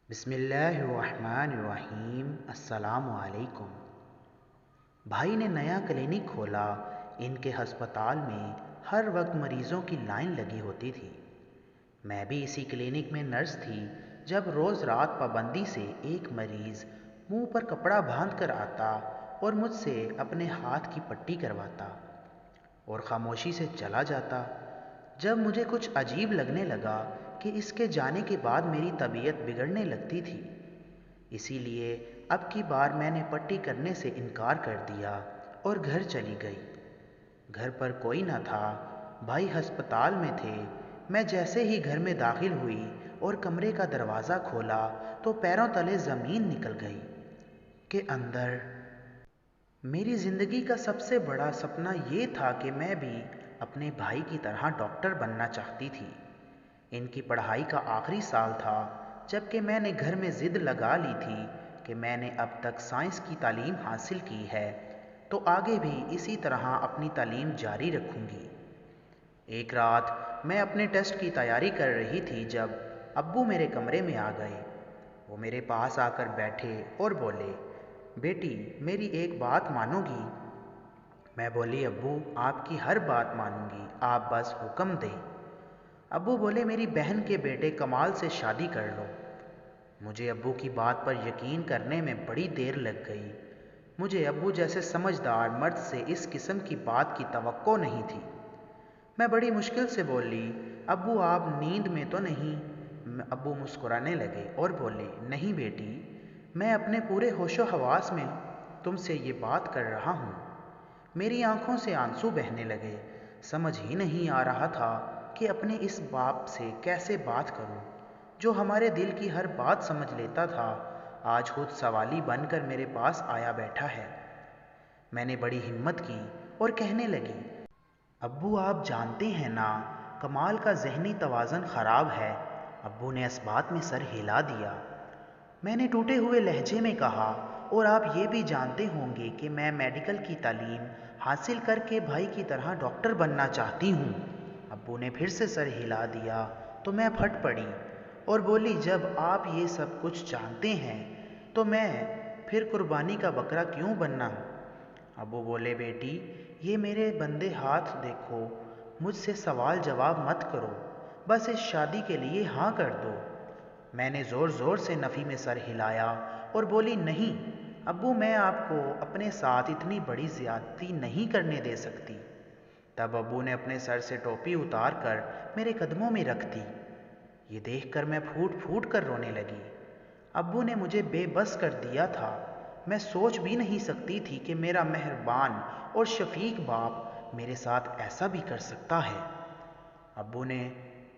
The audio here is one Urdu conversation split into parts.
بسم اللہ الرحمن الرحیم۔ السلام علیکم۔ بھائی نے نیا کلینک کھولا۔ ان کے ہسپتال میں ہر وقت مریضوں کی لائن لگی ہوتی تھی۔ میں بھی اسی کلینک میں نرس تھی جب روز رات پابندی سے ایک مریض منہ پر کپڑا باندھ کر آتا اور مجھ سے اپنے ہاتھ کی پٹی کرواتا اور خاموشی سے چلا جاتا۔ جب مجھے کچھ عجیب لگنے لگا کہ اس کے جانے کے بعد میری طبیعت بگڑنے لگتی تھی، اسی لیے اب کی بار میں نے پٹی کرنے سے انکار کر دیا اور گھر چلی گئی۔ گھر پر کوئی نہ تھا، بھائی ہسپتال میں تھے۔ میں جیسے ہی گھر میں داخل ہوئی اور کمرے کا دروازہ کھولا تو پیروں تلے زمین نکل گئی کہ اندر میری زندگی کا سب سے بڑا سپنا یہ تھا کہ میں بھی اپنے بھائی کی طرح ڈاکٹر بننا چاہتی تھی۔ ان کی پڑھائی کا آخری سال تھا جبکہ میں نے گھر میں ضد لگا لی تھی کہ میں نے اب تک سائنس کی تعلیم حاصل کی ہے تو آگے بھی اسی طرح اپنی تعلیم جاری رکھوں گی۔ ایک رات میں اپنے ٹیسٹ کی تیاری کر رہی تھی جب ابو میرے کمرے میں آ گئے۔ وہ میرے پاس آ کر بیٹھے اور بولے، بیٹی میری ایک بات مانو گی؟ میں بولی، ابو آپ کی ہر بات مانوں گی، آپ بس حکم دیں۔ ابو بولے، میری بہن کے بیٹے کمال سے شادی کر لو۔ مجھے ابو کی بات پر یقین کرنے میں بڑی دیر لگ گئی۔ مجھے ابو جیسے سمجھدار مرد سے اس قسم کی بات کی توقع نہیں تھی۔ میں بڑی مشکل سے بولی، ابو آپ نیند میں تو نہیں؟ ابو مسکرانے لگے اور بولے، نہیں بیٹی، میں اپنے پورے ہوش و حواس میں تم سے یہ بات کر رہا ہوں۔ میری آنکھوں سے آنسو بہنے لگے۔ سمجھ ہی نہیں آ رہا تھا کہ اپنے اس باپ سے کیسے بات کروں جو ہمارے دل کی ہر بات سمجھ لیتا تھا، آج خود سوالی بن کر میرے پاس آیا بیٹھا ہے۔ میں نے بڑی ہمت کی اور کہنے لگی، ابو آپ جانتے ہیں نا کمال کا ذہنی توازن خراب ہے۔ ابو نے اس بات میں سر ہلا دیا۔ میں نے ٹوٹے ہوئے لہجے میں کہا، اور آپ یہ بھی جانتے ہوں گے کہ میں میڈیکل کی تعلیم حاصل کر کے بھائی کی طرح ڈاکٹر بننا چاہتی ہوں۔ ابو نے پھر سے سر ہلا دیا تو میں پھٹ پڑی اور بولی، جب آپ یہ سب کچھ جانتے ہیں تو میں پھر قربانی کا بکرا کیوں بننا؟ ابو بولے، بیٹی یہ میرے بندے ہاتھ دیکھو، مجھ سے سوال جواب مت کرو، بس اس شادی کے لیے ہاں کر دو۔ میں نے زور زور سے نفی میں سر ہلایا اور بولی، نہیں ابو، میں آپ کو اپنے ساتھ اتنی بڑی زیادتی نہیں کرنے دے سکتی۔ تب ابو نے اپنے سر سے ٹوپی اتار کر میرے قدموں میں رکھ دی۔ یہ دیکھ کر میں پھوٹ پھوٹ کر رونے لگی۔ ابو نے مجھے بے بس کر دیا تھا۔ میں سوچ بھی نہیں سکتی تھی کہ میرا مہربان اور شفیق باپ میرے ساتھ ایسا بھی کر سکتا ہے۔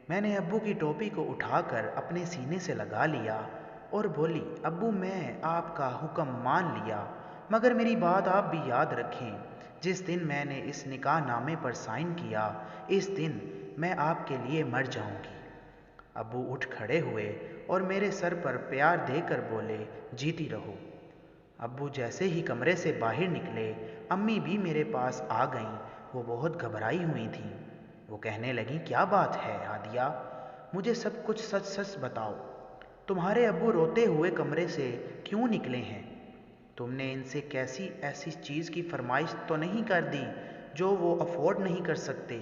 میں نے ابو کی ٹوپی کو اٹھا کر اپنے سینے سے لگا لیا اور بولی، ابو میں آپ کا حکم مان لیا، مگر میری بات آپ بھی یاد رکھیں، جس دن میں نے اس نکاح نامے پر سائن کیا اس دن میں آپ کے لیے مر جاؤں گی۔ ابو اٹھ کھڑے ہوئے اور میرے سر پر پیار دے کر بولے، جیتی رہو۔ ابو جیسے ہی کمرے سے باہر نکلے، امی بھی میرے پاس آ گئیں۔ وہ بہت گھبرائی ہوئی تھیں۔ وہ کہنے لگیں، کیا بات ہے ہادیہ؟ مجھے سب کچھ سچ سچ بتاؤ۔ تمہارے ابو روتے ہوئے کمرے سے کیوں نکلے ہیں؟ تم نے ان سے کیسی ایسی چیز کی فرمائش تو نہیں کر دی جو وہ افورڈ نہیں کر سکتے؟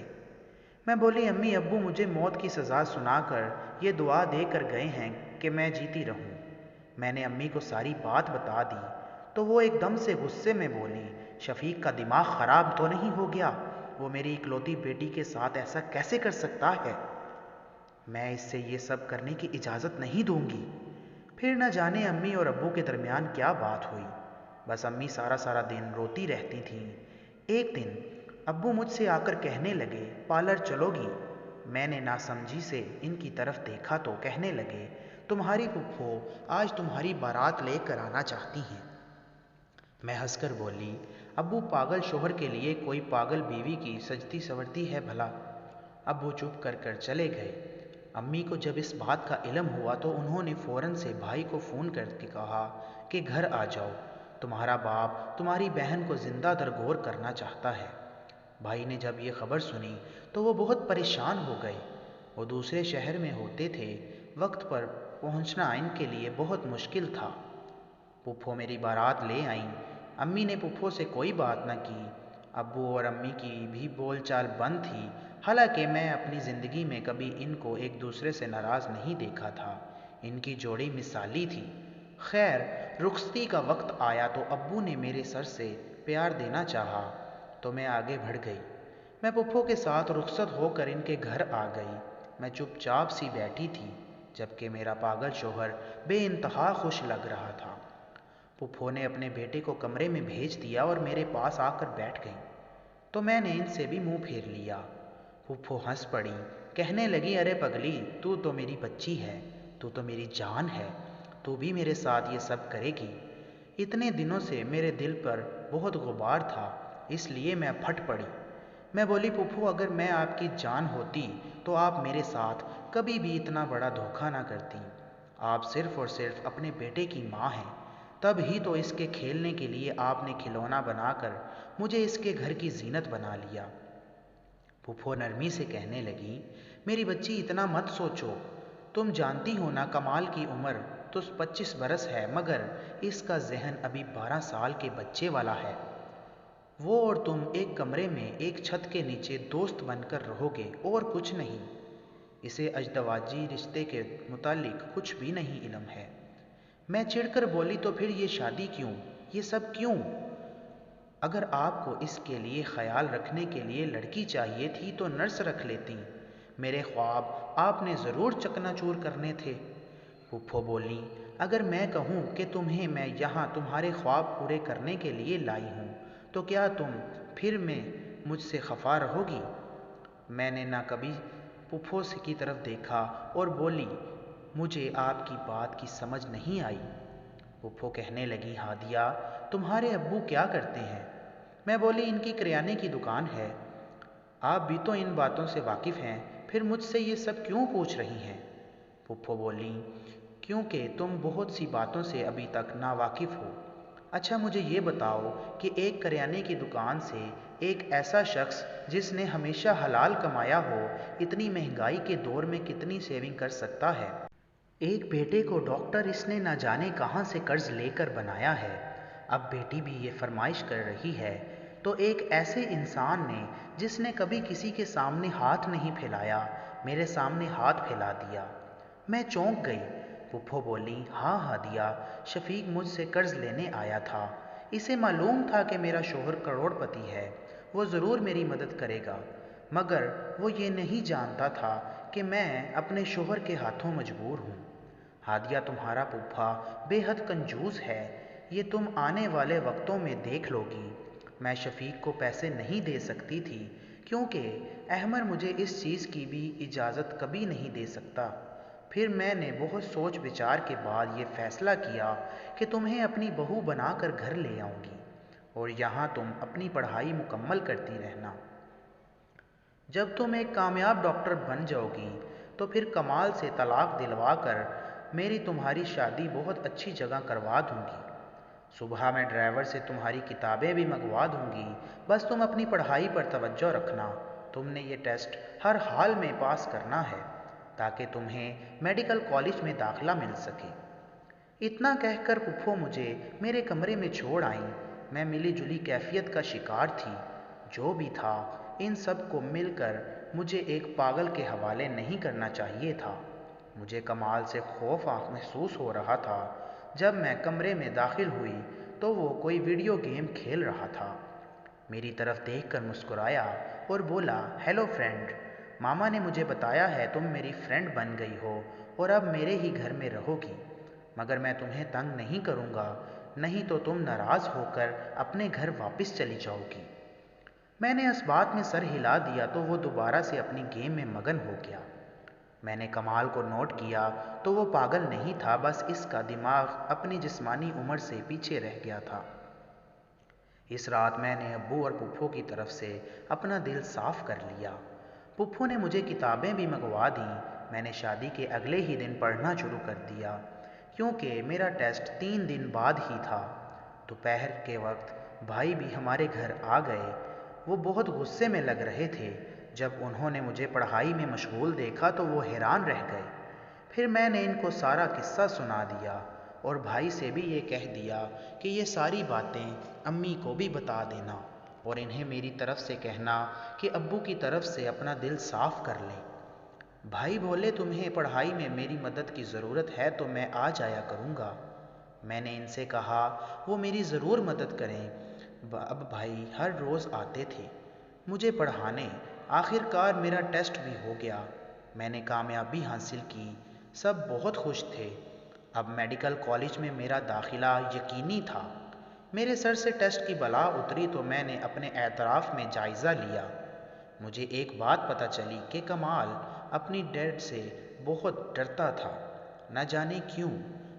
میں بولی، امی ابو مجھے موت کی سزا سنا کر یہ دعا دے کر گئے ہیں کہ میں جیتی رہوں۔ میں نے امی کو ساری بات بتا دی تو وہ ایک دم سے غصے میں بولی، شفیق کا دماغ خراب تو نہیں ہو گیا؟ وہ میری اکلوتی بیٹی کے ساتھ ایسا کیسے کر سکتا ہے؟ میں اس سے یہ سب کرنے کی اجازت نہیں دوں گی۔ پھر نہ جانے امی اور ابو کے درمیان کیا بات ہوئی، بس امی سارا سارا دن روتی رہتی تھیں۔ ایک دن ابو مجھ سے آ کر کہنے لگے، پارلر چلو گی؟ میں نے ناسمجھی سے ان کی طرف دیکھا تو کہنے لگے، تمہاری پھپھو آج تمہاری بارات لے کر آنا چاہتی ہیں۔ میں ہنس کر بولی، ابو پاگل شوہر کے لیے کوئی پاگل بیوی کی سجتی سورتی ہے بھلا؟ ابو چپ کر کر چلے گئے۔ امی کو جب اس بات کا علم ہوا تو انہوں نے فوراً سے بھائی کو فون کر کے کہا کہ گھر آ جاؤ، تمہارا باپ تمہاری بہن کو زندہ درگور کرنا چاہتا ہے۔ بھائی نے جب یہ خبر سنی تو وہ بہت پریشان ہو گئے۔ وہ دوسرے شہر میں ہوتے تھے، وقت پر پہنچنا ان کے لیے بہت مشکل تھا۔ پھپھو میری بارات لے آئیں۔ امی نے پھپھو سے کوئی بات نہ کی۔ ابو اور امی کی بھی بول چال بند تھی، حالانکہ میں اپنی زندگی میں کبھی ان کو ایک دوسرے سے ناراض نہیں دیکھا تھا۔ ان کی جوڑی مثالی تھی۔ خیر، رخصتی کا وقت آیا تو ابو نے میرے سر سے پیار دینا چاہا تو میں آگے بڑھ گئی۔ میں پھپھو کے ساتھ رخصت ہو کر ان کے گھر آ گئی۔ میں چپ چاپ سی بیٹھی تھی، جبکہ میرا پاگل شوہر بے انتہا خوش لگ رہا تھا۔ پھپھو نے اپنے بیٹے کو کمرے میں بھیج دیا اور میرے پاس آ کر بیٹھ گئی تو میں نے ان سے بھی منہ پھیر لیا۔ پھپھو ہنس پڑی، کہنے لگی، ارے پگلی، تو میری بچی ہے، تو میری جان ہے، تو بھی میرے ساتھ یہ سب کرے گی؟ اتنے دنوں سے میرے دل پر بہت غبار تھا، اس لیے میں پھٹ پڑی۔ میں بولی، پھپھو، اگر میں آپ کی جان ہوتی تو آپ میرے ساتھ کبھی بھی اتنا بڑا دھوکہ نہ کرتی۔ آپ صرف اور صرف اپنے بیٹے کی ماں ہیں، تب ہی تو اس کے کھیلنے کے لیے آپ نے کھلونا بنا کر مجھے اس کے گھر کی زینت بنا لیا۔ پھپھو نرمی سے کہنے لگی، میری بچی اتنا مت سوچو، تم جانتی ہو نا کمال کی عمر تو 25 برس ہے، مگر اس کا ذہن ابھی 12 سال کے بچے والا ہے۔ وہ اور تم ایک کمرے میں ایک چھت کے نیچے دوست بن کر رہو گے اور کچھ نہیں۔ اسے ازدواجی رشتے کے متعلق کچھ بھی نہیں علم ہے۔ میں چڑھ کر بولی، تو پھر یہ شادی کیوں؟ یہ سب کیوں؟ اگر آپ کو اس کے لیے خیال رکھنے کے لیے لڑکی چاہیے تھی تو نرس رکھ لیتی۔ میرے خواب آپ نے ضرور چکنا چور کرنے تھے۔ پھپھو بولی، اگر میں کہوں کہ تمہیں میں یہاں تمہارے خواب پورے کرنے کے لیے لائی ہوں تو کیا تم پھر میں مجھ سے خفا رہو گی؟ میں نے نہ کبھی پھپھو کی طرف دیکھا اور بولی، مجھے آپ کی بات کی سمجھ نہیں آئی۔ پھپھو کہنے لگی، ہادیہ، تمہارے ابو کیا کرتے ہیں؟ میں بولی، ان کی کریانے کی دکان ہے۔ آپ بھی تو ان باتوں سے واقف ہیں، پھر مجھ سے یہ سب کیوں پوچھ رہی ہیں؟ پھپھو بولی، کیونکہ تم بہت سی باتوں سے ابھی تک ناواقف ہو۔ اچھا مجھے یہ بتاؤ کہ ایک کریانے کی دکان سے ایک ایسا شخص جس نے ہمیشہ حلال کمایا ہو، اتنی مہنگائی کے دور میں کتنی سیونگ کر سکتا ہے؟ ایک بیٹے کو ڈاکٹر اس نے نہ جانے کہاں سے قرض لے کر بنایا ہے، اب بیٹی بھی یہ فرمائش کر رہی ہے، تو ایک ایسے انسان نے جس نے کبھی کسی کے سامنے ہاتھ نہیں پھیلایا، میرے سامنے ہاتھ پھیلا دیا۔ میں چونک گئی۔ پھپھو بولی، ہاں ہادیہ، شفیق مجھ سے قرض لینے آیا تھا۔ اسے معلوم تھا کہ میرا شوہر کروڑ پتی ہے، وہ ضرور میری مدد کرے گا، مگر وہ یہ نہیں جانتا تھا کہ میں اپنے شوہر کے ہاتھوں مجبور ہوں۔ ہادیہ، تمہارا پھپھا بے حد کنجوس ہے، یہ تم آنے والے وقتوں میں دیکھ لو گی۔ میں شفیق کو پیسے نہیں دے سکتی تھی کیونکہ احمر مجھے اس چیز کی بھی اجازت کبھی نہیں دے سکتا۔ پھر میں نے بہت سوچ بچار کے بعد یہ فیصلہ کیا کہ تمہیں اپنی بہو بنا کر گھر لے آؤں گی اور یہاں تم اپنی پڑھائی مکمل کرتی رہنا۔ جب تم ایک کامیاب ڈاکٹر بن جاؤ گی تو پھر کمال سے طلاق دلوا کر میری تمہاری شادی بہت اچھی جگہ کروا دوں گی۔ صبح میں ڈرائیور سے تمہاری کتابیں بھی منگوا دوں گی، بس تم اپنی پڑھائی پر توجہ رکھنا۔ تم نے یہ ٹیسٹ ہر حال میں پاس کرنا ہے تاکہ تمہیں میڈیکل کالج میں داخلہ مل سکے۔ اتنا کہہ کر پھپھو مجھے میرے کمرے میں چھوڑ آئیں۔ میں ملی جلی کیفیت کا شکار تھی۔ جو بھی تھا، ان سب کو مل کر مجھے ایک پاگل کے حوالے نہیں کرنا چاہیے تھا۔ مجھے کمال سے خوف محسوس ہو رہا تھا۔ جب میں کمرے میں داخل ہوئی تو وہ کوئی ویڈیو گیم کھیل رہا تھا۔ میری طرف دیکھ کر مسکرایا اور بولا، ہیلو فرینڈ، ماما نے مجھے بتایا ہے تم میری فرینڈ بن گئی ہو اور اب میرے ہی گھر میں رہو گی، مگر میں تمہیں تنگ نہیں کروں گا، نہیں تو تم ناراض ہو کر اپنے گھر واپس چلی جاؤ گی۔ میں نے اس بات میں سر ہلا دیا تو وہ دوبارہ سے اپنی گیم میں مگن ہو گیا۔ میں نے کمال کو نوٹ کیا تو وہ پاگل نہیں تھا، بس اس کا دماغ اپنی جسمانی عمر سے پیچھے رہ گیا تھا۔ اس رات میں نے ابو اور پھپھو کی طرف سے اپنا دل صاف کر لیا۔ پھپھو نے مجھے کتابیں بھی منگوا دیں۔ میں نے شادی کے اگلے ہی دن پڑھنا شروع کر دیا کیونکہ میرا ٹیسٹ 3 دن بعد ہی تھا۔ دوپہر کے وقت بھائی بھی ہمارے گھر آ گئے۔ وہ بہت غصے میں لگ رہے تھے۔ جب انہوں نے مجھے پڑھائی میں مشغول دیکھا تو وہ حیران رہ گئے۔ پھر میں نے ان کو سارا قصہ سنا دیا اور بھائی سے بھی یہ کہہ دیا کہ یہ ساری باتیں امی کو بھی بتا دینا اور انہیں میری طرف سے کہنا کہ ابو کی طرف سے اپنا دل صاف کر لیں۔ بھائی بولے تمہیں پڑھائی میں میری مدد کی ضرورت ہے تو میں آ جایا کروں گا۔ میں نے ان سے کہا وہ میری ضرور مدد کریں۔ اب بھائی ہر روز آتے تھے مجھے پڑھانے۔ آخر کار میرا ٹیسٹ بھی ہو گیا، میں نے کامیابی حاصل کی، سب بہت خوش تھے۔ اب میڈیکل کالج میں میرا داخلہ یقینی تھا۔ میرے سر سے ٹیسٹ کی بلا اتری تو میں نے اپنے اعتراف میں جائزہ لیا۔ مجھے ایک بات پتہ چلی کہ کمال اپنی ڈیڈ سے بہت ڈرتا تھا، نہ جانے کیوں۔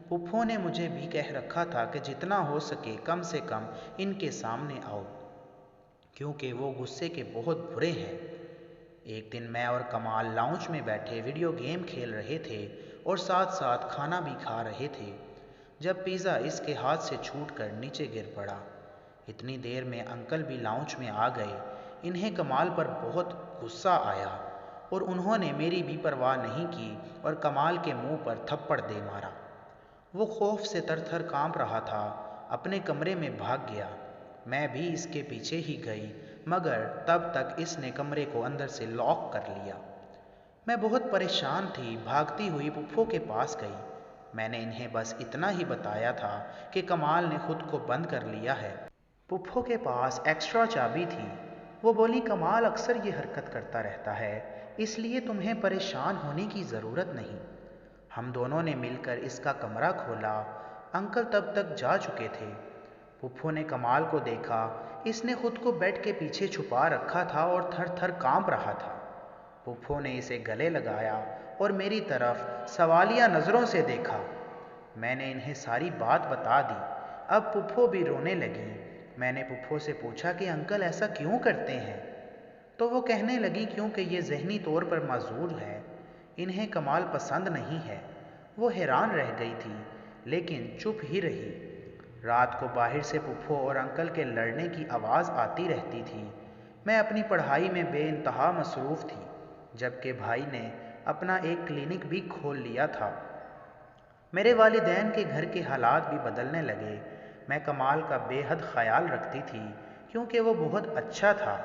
پھپھو نے مجھے بھی کہہ رکھا تھا کہ جتنا ہو سکے کم سے کم ان کے سامنے آؤ، کیونکہ وہ غصے کے بہت برے ہیں۔ ایک دن میں اور کمال لاؤنج میں بیٹھے ویڈیو گیم کھیل رہے تھے اور ساتھ ساتھ کھانا بھی کھا رہے تھے جب پیزا اس کے ہاتھ سے چھوٹ کر نیچے گر پڑا۔ اتنی دیر میں انکل بھی لاؤنج میں آ گئے۔ انہیں کمال پر بہت غصہ آیا اور انہوں نے میری بھی پرواہ نہیں کی اور کمال کے منہ پر تھپڑ دے مارا۔ وہ خوف سے تھر تھر کانپ رہا تھا، اپنے کمرے میں بھاگ گیا۔ میں بھی اس کے پیچھے ہی گئی مگر تب تک اس نے کمرے کو اندر سے لاک کر لیا۔ میں بہت پریشان تھی، بھاگتی ہوئی پھپھو کے پاس گئی۔ میں نے انہیں بس اتنا ہی بتایا تھا کہ کمال نے خود کو بند کر لیا ہے۔ پھپھو کے پاس ایکسٹرا چابی تھی۔ وہ بولی کمال اکثر یہ حرکت کرتا رہتا ہے، اس لیے تمہیں پریشان ہونے کی ضرورت نہیں۔ ہم دونوں نے مل کر اس کا کمرہ کھولا۔ انکل تب تک جا چکے تھے۔ پھپھو نے کمال کو دیکھا، اس نے خود کو بیڈ کے پیچھے چھپا رکھا تھا اور تھر تھر کانپ رہا تھا۔ پھپھو نے اسے گلے لگایا اور میری طرف سوالیہ نظروں سے دیکھا۔ میں نے انہیں ساری بات بتا دی۔ اب پھپھو بھی رونے لگی۔ میں نے پھپھو سے پوچھا کہ انکل ایسا کیوں کرتے ہیں؟ تو وہ کہنے لگی کیونکہ یہ ذہنی طور پر معذور ہے، انہیں کمال پسند نہیں ہے۔ وہ حیران رہ گئی تھی لیکن چپ ہی رہی۔ رات کو باہر سے پھپھو اور انکل کے لڑنے کی آواز آتی رہتی تھی۔ میں اپنی پڑھائی میں بے انتہا مصروف تھی، جبکہ بھائی نے اپنا ایک کلینک بھی کھول لیا تھا۔ میرے والدین کے گھر کے حالات بھی بدلنے لگے۔ میں کمال کا بے حد خیال رکھتی تھی کیونکہ وہ بہت اچھا تھا،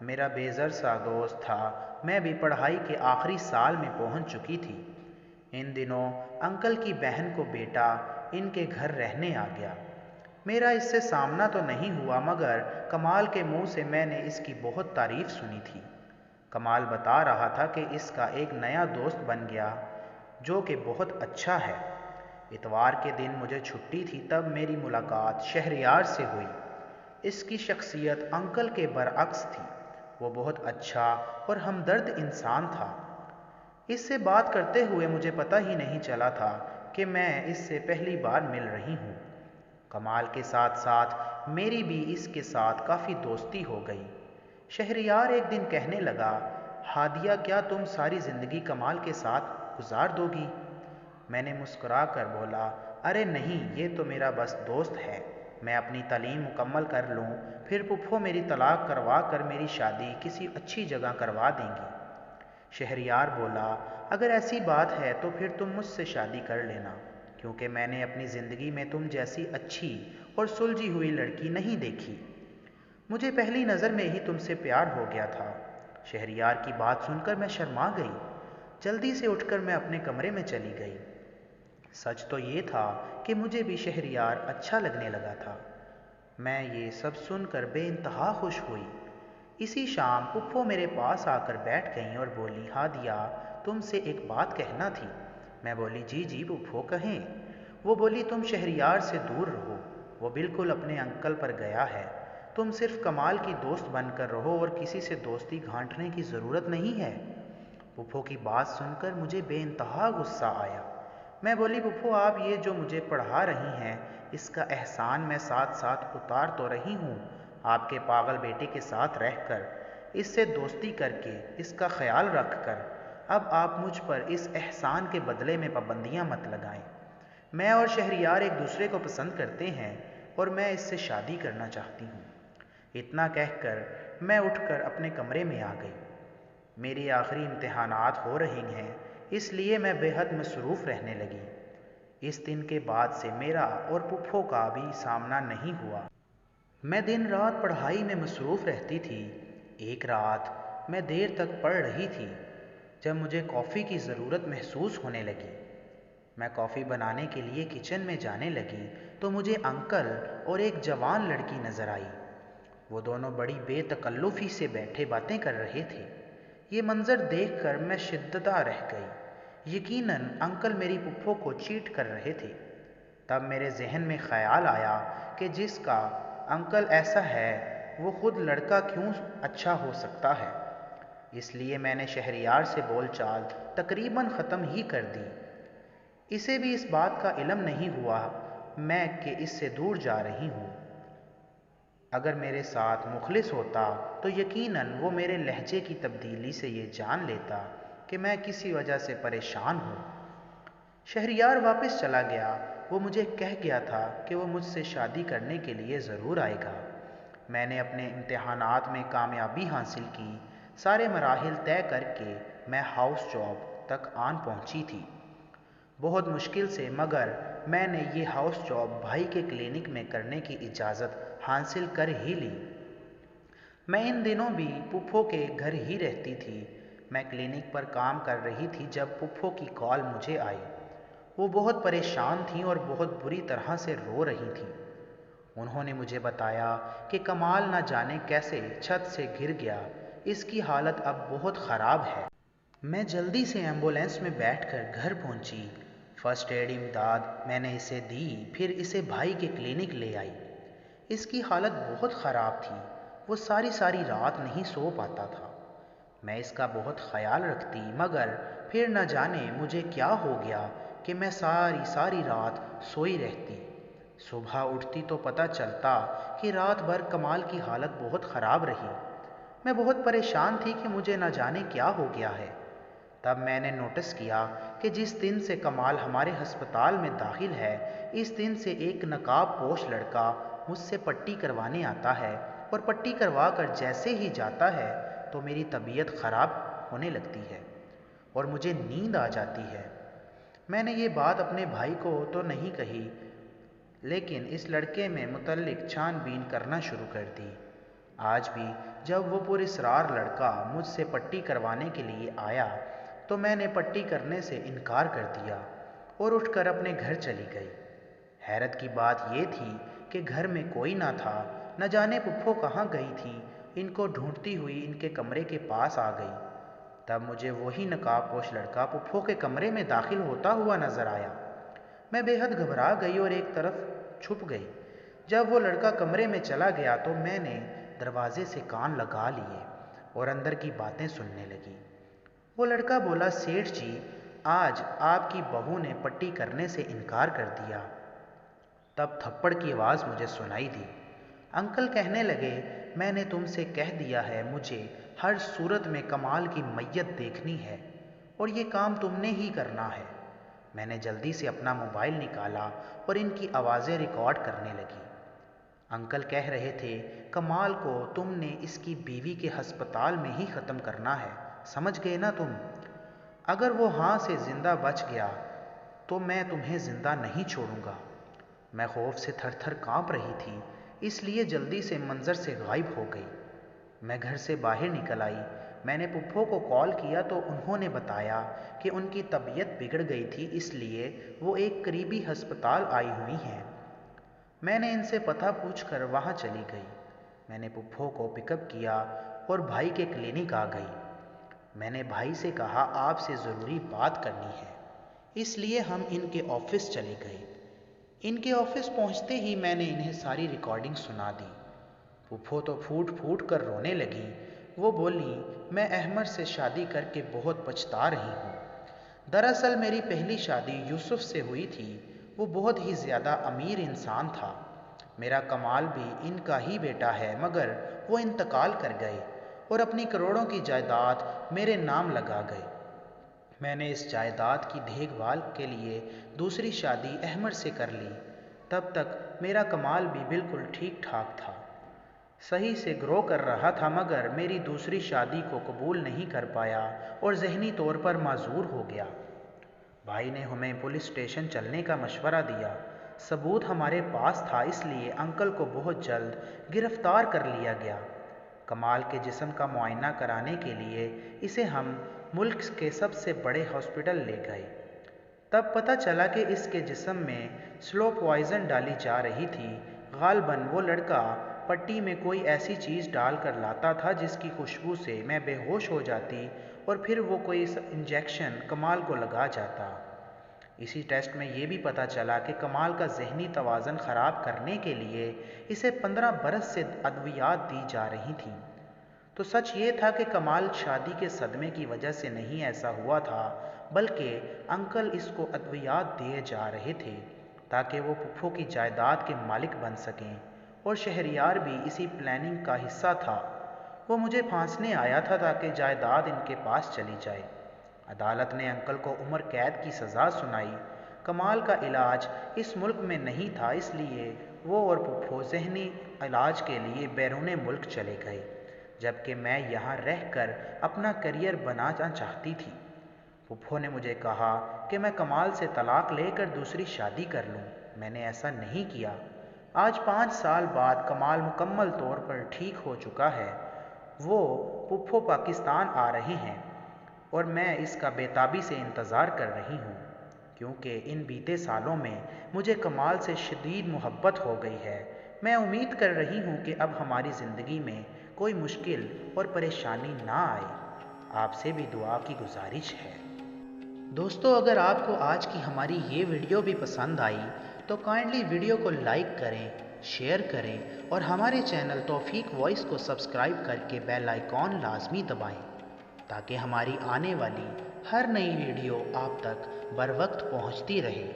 میرا بے زر سا دوست تھا۔ میں بھی پڑھائی کے آخری سال میں پہنچ چکی تھی۔ ان دنوں انکل کی بہن کو بیٹا ان کے گھر رہنے آ گیا۔ میرا اس سے سامنا تو نہیں ہوا مگر کمال کے منہ سے میں نے اس کی بہت تعریف سنی تھی۔ کمال بتا رہا تھا کہ اس کا ایک نیا دوست بن گیا جو کہ بہت اچھا ہے۔ اتوار کے دن مجھے چھٹی تھی تب میری ملاقات شہریار سے ہوئی۔ اس کی شخصیت انکل کے برعکس تھی، وہ بہت اچھا اور ہمدرد انسان تھا۔ اس سے بات کرتے ہوئے مجھے پتہ ہی نہیں چلا تھا کہ میں اس سے پہلی بار مل رہی ہوں۔ کمال کے ساتھ ساتھ میری بھی اس کے ساتھ کافی دوستی ہو گئی۔ شہریار ایک دن کہنے لگا، ہادیہ کیا تم ساری زندگی کمال کے ساتھ گزار دو گی؟ میں نے مسکرا کر بولا، ارے نہیں، یہ تو میرا بس دوست ہے، میں اپنی تعلیم مکمل کر لوں پھر پھپھو میری طلاق کروا کر میری شادی کسی اچھی جگہ کروا دیں گی۔ شہریار بولا، اگر ایسی بات ہے تو پھر تم مجھ سے شادی کر لینا، کیونکہ میں نے اپنی زندگی میں تم جیسی اچھی اور سلجھی ہوئی لڑکی نہیں دیکھی۔ مجھے پہلی نظر میں ہی تم سے پیار ہو گیا تھا۔ شہریار کی بات سن کر میں شرما گئی۔ جلدی سے اٹھ کر میں اپنے کمرے میں چلی گئی۔ سچ تو یہ تھا کہ مجھے بھی شہریار اچھا لگنے لگا تھا۔ میں یہ سب سن کر بے انتہا خوش ہوئی۔ اسی شام پھپھو میرے پاس آ کر بیٹھ گئیں اور بولی، ہادیہ تم سے ایک بات کہنا تھی۔ میں بولی، جی جی پھپھو کہیں۔ وہ بولی، تم شہریار سے دور رہو، وہ بالکل اپنے انکل پر گیا ہے، تم صرف کمال کی دوست بن کر رہو اور کسی سے دوستی گھانٹنے کی ضرورت نہیں ہے۔ پھپھو کی بات سن کر مجھے بے انتہا غصہ آیا۔ میں بولی، پھپھو آپ یہ جو مجھے پڑھا رہی ہیں اس کا احسان میں ساتھ ساتھ اتار تو رہی ہوں، آپ کے پاگل بیٹے کے ساتھ رہ کر، اس سے دوستی کر کے، اس کا خیال رکھ کر، اب آپ مجھ پر اس احسان کے بدلے میں پابندیاں مت لگائیں۔ میں اور شہریار ایک دوسرے کو پسند کرتے ہیں اور میں اس سے شادی کرنا چاہتی ہوں۔ اتنا کہہ کر میں اٹھ کر اپنے کمرے میں آ گئی۔ میری آخری امتحانات ہو رہے ہیں، اس لیے میں بے حد مصروف رہنے لگی۔ اس دن کے بعد سے میرا اور پپھو کا بھی سامنا نہیں ہوا۔ میں دن رات پڑھائی میں مصروف رہتی تھی۔ ایک رات میں دیر تک پڑھ رہی تھی جب مجھے کافی کی ضرورت محسوس ہونے لگی۔ میں کافی بنانے کے لیے کچن میں جانے لگی تو مجھے انکل اور ایک جوان لڑکی نظر آئی۔ وہ دونوں بڑی بے تکلفی سے بیٹھے باتیں کر رہے تھے۔ یہ منظر دیکھ کر میں شدیدہ رہ گئی۔ یقیناً انکل میری پپھو کو چیٹ کر رہے تھے۔ تب میرے ذہن میں خیال آیا کہ جس کا انکل ایسا ہے وہ خود لڑکا کیوں اچھا ہو سکتا ہے۔ اس لیے میں نے شہریار سے بول چال تقریباً ختم ہی کر دی۔ اسے بھی اس بات کا علم نہیں ہوا میں کہ اس سے دور جا رہی ہوں۔ اگر میرے ساتھ مخلص ہوتا تو یقیناً وہ میرے لہجے کی تبدیلی سے یہ جان لیتا کہ میں کسی وجہ سے پریشان ہوں۔ شہریار واپس چلا گیا۔ وہ مجھے کہہ گیا تھا کہ وہ مجھ سے شادی کرنے کے لیے ضرور آئے گا۔ میں نے اپنے امتحانات میں کامیابی حاصل کی۔ سارے مراحل طے کر کے میں ہاؤس جاب تک آن پہنچی تھی۔ بہت مشکل سے مگر میں نے یہ ہاؤس جاب بھائی کے کلینک میں کرنے کی اجازت حاصل کر ہی لی۔ میں ان دنوں بھی پپھو کے گھر ہی رہتی تھی۔ میں کلینک پر کام کر رہی تھی جب پپھو کی کال مجھے آئی۔ وہ بہت پریشان تھیں اور بہت بری طرح سے رو رہی تھیں۔ انہوں نے مجھے بتایا کہ کمال نہ جانے کیسے چھت سے گر گیا۔ اس کی حالت اب بہت خراب ہے۔ میں جلدی سے ایمبولینس میں بیٹھ کر گھر پہنچی۔ فرسٹ ایڈ امداد میں نے اسے دی، پھر اسے بھائی کے کلینک لے آئی۔ اس کی حالت بہت خراب تھی۔ وہ ساری رات نہیں سو پاتا تھا۔ میں اس کا بہت خیال رکھتی مگر پھر نہ جانے مجھے کیا ہو گیا کہ میں ساری رات سوئی رہتی۔ صبح اٹھتی تو پتہ چلتا کہ رات بھر کمال کی حالت بہت خراب رہی۔ میں بہت پریشان تھی کہ مجھے نہ جانے کیا ہو گیا ہے۔ تب میں نے نوٹس کیا کہ جس دن سے کمال ہمارے ہسپتال میں داخل ہے اس دن سے ایک نقاب پوش لڑکا مجھ سے پٹی کروانے آتا ہے اور پٹی کروا کر جیسے ہی جاتا ہے تو میری طبیعت خراب ہونے لگتی ہے اور مجھے نیند آ جاتی ہے۔ میں نے یہ بات اپنے بھائی کو تو نہیں کہی لیکن اس لڑکے میں متعلق چھان بین کرنا شروع کر دی۔ آج بھی جب وہ پراسرار لڑکا مجھ سے پٹی کروانے کے لیے آیا تو میں نے پٹی کرنے سے انکار کر دیا اور اٹھ کر اپنے گھر چلی گئی۔ حیرت کی بات یہ تھی کہ گھر میں کوئی نہ تھا۔ نہ جانے پپھو کہاں گئی تھی۔ ان کو ڈھونڈتی ہوئی ان کے کمرے کے پاس آ گئی۔ تب مجھے وہی نقاب پوش لڑکا پپھو کے کمرے میں داخل ہوتا ہوا نظر آیا۔ میں بے حد گھبرا گئی اور ایک طرف چھپ گئی۔ جب وہ لڑکا کمرے میں چلا گیا تو میں نے دروازے سے کان لگا لیے اور اندر کی باتیں سننے لگی۔ وہ لڑکا بولا، سیٹھ جی آج آپ کی بہو نے پٹی کرنے سے انکار کر دیا۔ تب تھپڑ کی آواز مجھے سنائی دی۔ انکل کہنے لگے، میں نے تم سے کہہ دیا ہے مجھے ہر صورت میں کمال کی میت دیکھنی ہے اور یہ کام تم نے ہی کرنا ہے۔ میں نے جلدی سے اپنا موبائل نکالا اور ان کی آوازیں ریکارڈ کرنے لگی۔ انکل کہہ رہے تھے، کمال کو تم نے اس کی بیوی کے ہسپتال میں ہی ختم کرنا ہے، سمجھ گئے نا تم؟ اگر وہ ہاں سے زندہ بچ گیا تو میں تمہیں زندہ نہیں چھوڑوں گا۔ میں خوف سے تھر تھر کانپ رہی تھی اس لیے جلدی سے منظر سے غائب ہو گئی۔ میں گھر سے باہر نکل آئی۔ میں نے پپھو کو کال کیا تو انہوں نے بتایا کہ ان کی طبیعت بگڑ گئی تھی اس لیے وہ ایک قریبی ہسپتال آئی ہوئی ہیں۔ میں نے ان سے پتہ پوچھ کر وہاں چلی گئی۔ میں نے پپھو کو پک اپ کیا اور بھائی کے کلینک آ گئی۔ میں نے بھائی سے کہا آپ سے ضروری بات کرنی ہے، اس لیے ہم ان کے آفس چلے گئے۔ ان کے آفس پہنچتے ہی میں نے انہیں ساری ریکارڈنگ سنا دی۔ پپھو تو پھوٹ پھوٹ کر رونے لگی۔ وہ بولی، میں احمد سے شادی کر کے بہت پچھتا رہی ہوں۔ دراصل میری پہلی شادی یوسف سے ہوئی تھی۔ وہ بہت ہی زیادہ امیر انسان تھا۔ میرا کمال بھی ان کا ہی بیٹا ہے مگر وہ انتقال کر گئے اور اپنی کروڑوں کی جائیداد میرے نام لگا گئے۔ میں نے اس جائیداد کی دیکھ بھال کے لیے دوسری شادی احمد سے کر لی۔ تب تک میرا کمال بھی بالکل ٹھیک ٹھاک تھا۔ صحیح سے گرو کر رہا تھا مگر میری دوسری شادی کو قبول نہیں کر پایا اور ذہنی طور پر معذور ہو گیا۔ بھائی نے ہمیں پولیس اسٹیشن چلنے کا مشورہ دیا۔ ثبوت ہمارے پاس تھا، اس لیے انکل کو بہت جلد گرفتار کر لیا گیا۔ کمال کے جسم کا معائنہ کرانے کے لیے اسے ہم ملک کے سب سے بڑے ہاسپٹل لے گئے۔ تب پتہ چلا کہ اس کے جسم میں سلو پوائزن ڈالی جا رہی تھی۔ غالباً وہ لڑکا پٹی میں کوئی ایسی چیز ڈال کر لاتا تھا جس کی خوشبو سے میں بے ہوش ہو جاتی اور پھر وہ کوئی انجیکشن کمال کو لگا جاتا۔ اسی ٹیسٹ میں یہ بھی پتہ چلا کہ کمال کا ذہنی توازن خراب کرنے کے لیے اسے 15 برس سے ادویات دی جا رہی تھیں۔ تو سچ یہ تھا کہ کمال شادی کے صدمے کی وجہ سے نہیں ایسا ہوا تھا، بلکہ انکل اس کو ادویات دیے جا رہے تھے تاکہ وہ پھپھو کی جائیداد کے مالک بن سکیں، اور شہریار بھی اسی پلاننگ کا حصہ تھا۔ وہ مجھے پھانسنے آیا تھا تاکہ جائیداد ان کے پاس چلی جائے۔ عدالت نے انکل کو عمر قید کی سزا سنائی۔ کمال کا علاج اس ملک میں نہیں تھا، اس لیے وہ اور پھپھو ذہنی علاج کے لیے بیرون ملک چلے گئے، جبکہ میں یہاں رہ کر اپنا کیریئر بنانا چاہتی تھی۔ پھپھو نے مجھے کہا کہ میں کمال سے طلاق لے کر دوسری شادی کر لوں۔ میں نے ایسا نہیں کیا۔ آج 5 سال بعد کمال مکمل طور پر ٹھیک ہو چکا ہے۔ وہ پھپھو پاکستان آ رہے ہیں اور میں اس کا بے تابی سے انتظار کر رہی ہوں، کیونکہ ان بیتے سالوں میں مجھے کمال سے شدید محبت ہو گئی ہے۔ میں امید کر رہی ہوں کہ اب ہماری زندگی میں کوئی مشکل اور پریشانی نہ آئے۔ آپ سے بھی دعا کی گزارش ہے۔ دوستو، اگر آپ کو آج کی ہماری یہ ویڈیو بھی پسند آئی تو کائنڈلی ویڈیو کو لائک کریں، شیئر کریں اور ہمارے چینل توفیق وائس کو سبسکرائب کر کے بیل آئیکن لازمی دبائیں تاکہ ہماری آنے والی ہر نئی ویڈیو آپ تک بروقت پہنچتی رہے۔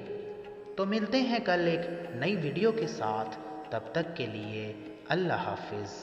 تو ملتے ہیں کل ایک نئی ویڈیو کے ساتھ، تب تک کے لیے اللہ حافظ۔